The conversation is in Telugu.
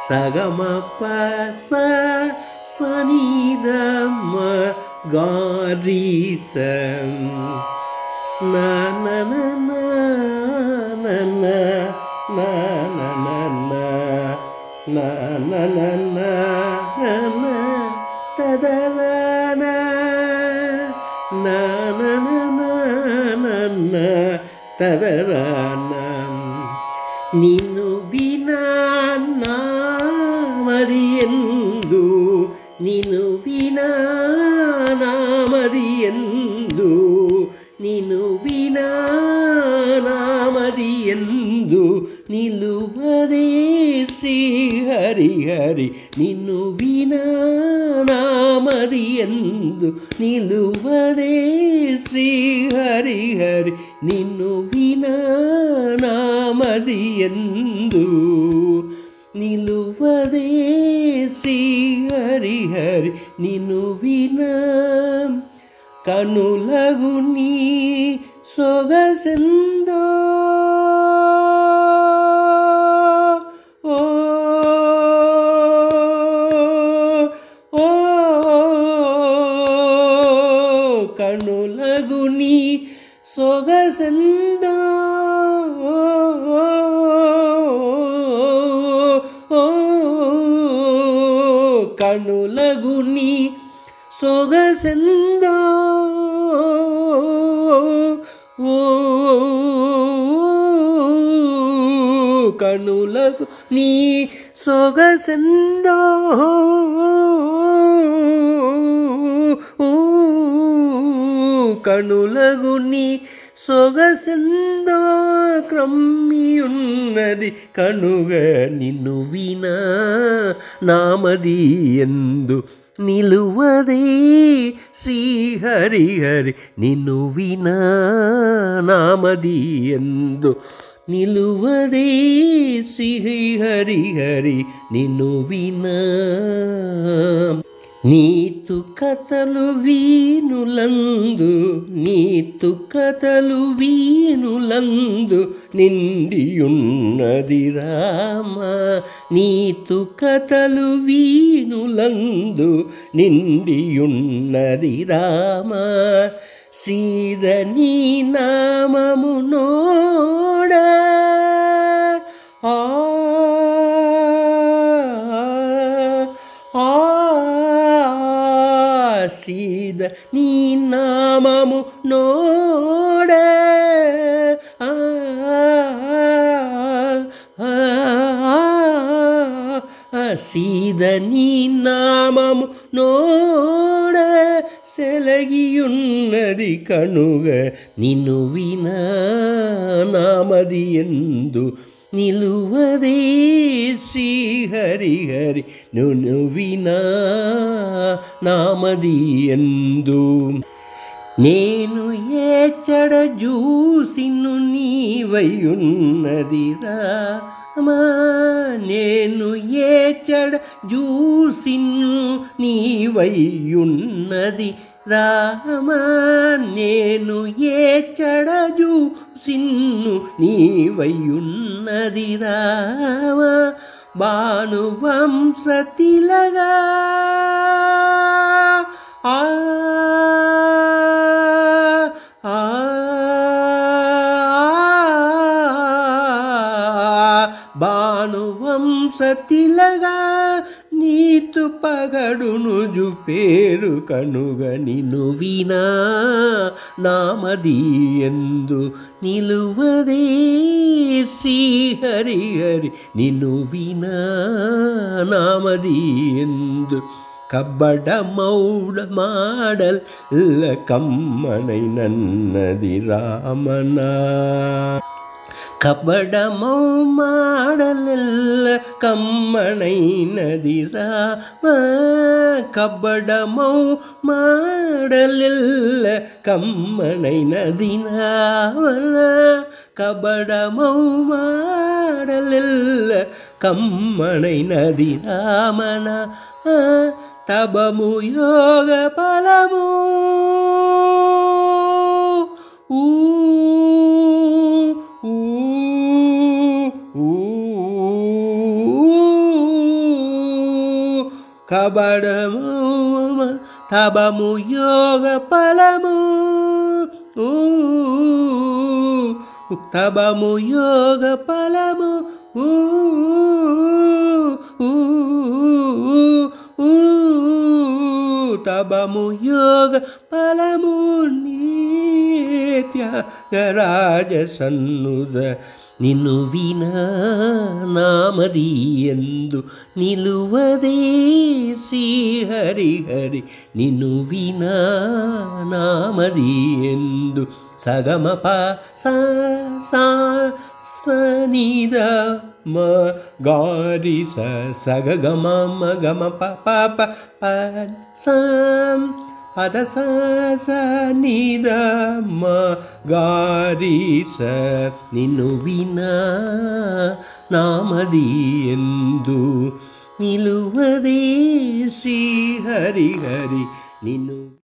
సగమ పస సనిదమ గారీస నా నా నా నా నా నా నా నా నా నా నా తదరన నా నా నా నా తదరన నిన్ను వినా నామది ఎందు నిన్ను వినా నామది ఎందు నిన్ను వినా నామది ఎందు నిలువదే శ్రీ హరి హరి నిన్ను వినా నామది ఎందు నిలువదే శ్రీ హరి హరి నిన్ను వినా నామది ఎందు నిలువదే శ్రీ హరి హరి నిన్ను వినా కనులగు నీ సొగసెందో కనులగు నీ సొగసెందో కనులగు నీ సొగసెందో కనులకు నీ సొగసెందో కనులకు నీ సొగసెందో క్రమ్మియున్నది కనుగ నిన్ను వినా నామది ఎందు నిలువదే శ్రీ హరి హరి నిన్ను వినా నామది ఎందు నిలువదే శ్రీ హరి హరి నిన్ను వినా నీతు కథలు వీనులందు నీతు కథలు వీనులందు నిండియున్నది రామ నీతు కథలు వీనులందు నిండియున్నది రామ సీద నీ నామము నోడ సీద నీ నామము నోడ సీద నీ నామము నోడ సెలగియున్నది కనుగ నిన్ను వినా నామది ఎందు నిలువదే శ్రీ హరి హరి నిన్ను వినా నామది ఎందు నేను ఏచడ జూసిను నీవయున్నది రామా నేను ఏచడ జూసిను నీవయున్నది రామా నేను ఏచడ జూసిను నీవయున్నది రామా భానువంశ తిలగా భానువంశ తిలగా నీతు పగడును జుపేరు కనుగ నిన్ను వినా నామది ఎందు నిలువదే శ్రీ హరి హరి నిన్ను వినా నామది ఎందు కబ్బడ మౌడ మాడల్ కమ్మనై నన్నది రామనా కబడమౌ మాడలెల్ల కమ్మనైనది రామ కబడమౌ మాడలెల్ల కమ్మనైనది రావణ కబడమౌ మాడలెల్ల కమ్మనైనది రామణ తబము యోగ ఫలము కబడము తబము యోగ ఫలము తబము యోగ ఫలము తబము యోగ ఫలము త్యాగరాజ సన్నుద నిన్ను వినా నామదియందు నిలువదే శ్రీహరిహరి నిన్ను వినా నామదియందు సగమప సనిద మ గారి సగమ గమ ప పద సనిద మ గారి నిన్ను వినా నామదియందు నిలువదే శ్రీహరిహరి నిన్ను